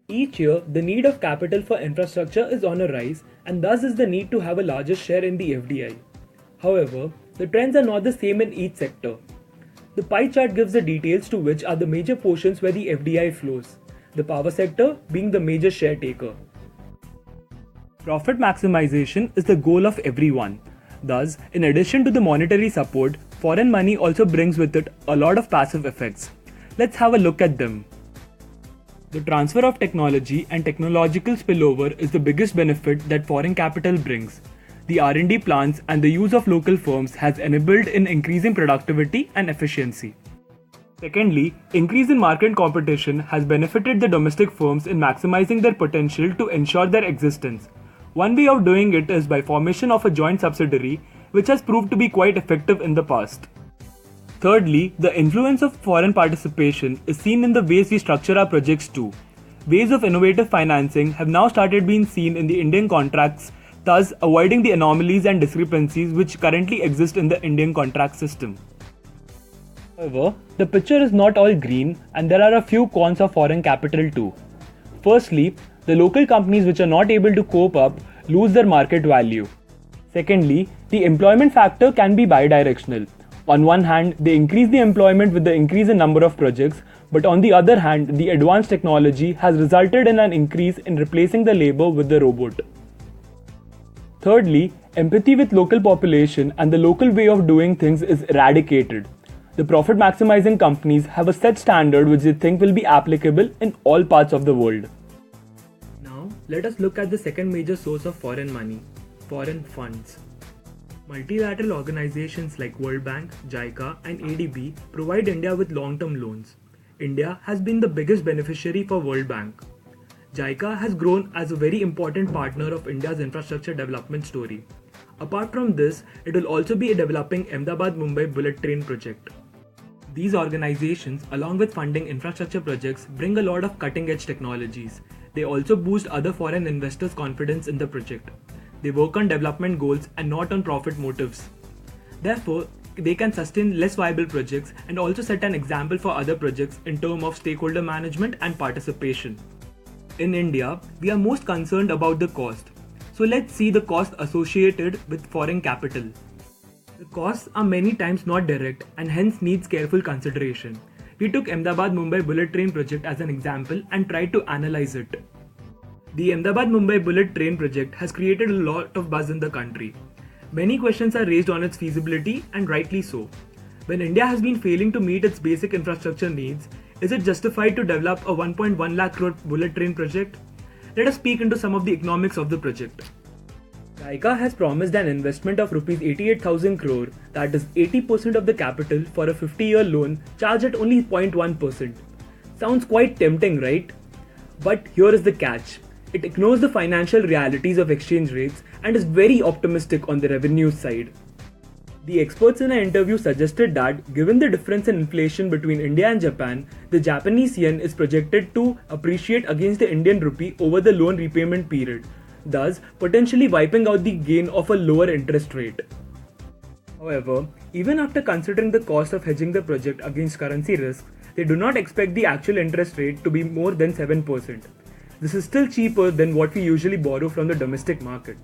Each year, the need of capital for infrastructure is on a rise, and thus is the need to have a larger share in the FDI. However, the trends are not the same in each sector. The pie chart gives the details to which are the major portions where the FDI flows, the power sector being the major share taker. Profit maximization is the goal of everyone. Thus, in addition to the monetary support, foreign money also brings with it a lot of passive effects. Let's have a look at them. The transfer of technology and technological spillover is the biggest benefit that foreign capital brings. The R&D plants and the use of local firms has enabled in increasing productivity and efficiency. Secondly, increase in market competition has benefited the domestic firms in maximizing their potential to ensure their existence. One way of doing it is by formation of a joint subsidiary, which has proved to be quite effective in the past. Thirdly, the influence of foreign participation is seen in the ways we structure our projects too. Ways of innovative financing have now started being seen in the Indian contracts, thus avoiding the anomalies and discrepancies which currently exist in the Indian contract system. However, the picture is not all green and there are a few cons of foreign capital too. Firstly, the local companies which are not able to cope up lose their market value. Secondly, the employment factor can be bidirectional. On one hand, they increase the employment with the increase in number of projects, but on the other hand, the advanced technology has resulted in an increase in replacing the labor with the robot. Thirdly, empathy with local population and the local way of doing things is eradicated. The profit maximizing companies have a set standard which they think will be applicable in all parts of the world. Now, let us look at the second major source of foreign money, foreign funds. Multilateral organizations like World Bank, JICA and ADB provide India with long-term loans. India has been the biggest beneficiary for World Bank. JICA has grown as a very important partner of India's infrastructure development story. Apart from this, it will also be developing Ahmedabad-Mumbai bullet train project. These organizations, along with funding infrastructure projects, bring a lot of cutting-edge technologies. They also boost other foreign investors' confidence in the project. They work on development goals and not on profit motives. Therefore, they can sustain less viable projects and also set an example for other projects in terms of stakeholder management and participation. In India, we are most concerned about the cost. So let's see the cost associated with foreign capital. The costs are many times not direct and hence needs careful consideration. We took Ahmedabad-Mumbai bullet train project as an example and tried to analyze it. The Ahmedabad-Mumbai bullet train project has created a lot of buzz in the country. Many questions are raised on its feasibility and rightly so. When India has been failing to meet its basic infrastructure needs, is it justified to develop a 1.1 lakh crore bullet train project? Let us speak into some of the economics of the project. JICA has promised an investment of Rs 88,000 crore, that is 80% of the capital for a 50-year loan charged at only 0.1%. Sounds quite tempting, right? But here is the catch. It ignores the financial realities of exchange rates and is very optimistic on the revenue side. The experts in an interview suggested that, given the difference in inflation between India and Japan, the Japanese yen is projected to appreciate against the Indian rupee over the loan repayment period, thus potentially wiping out the gain of a lower interest rate. However, even after considering the cost of hedging the project against currency risks, they do not expect the actual interest rate to be more than 7%. This is still cheaper than what we usually borrow from the domestic market.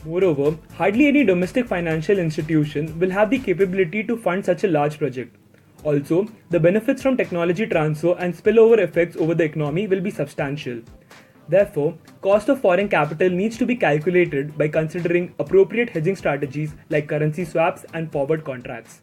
Moreover, hardly any domestic financial institution will have the capability to fund such a large project. Also, the benefits from technology transfer and spillover effects over the economy will be substantial. Therefore, cost of foreign capital needs to be calculated by considering appropriate hedging strategies like currency swaps and forward contracts.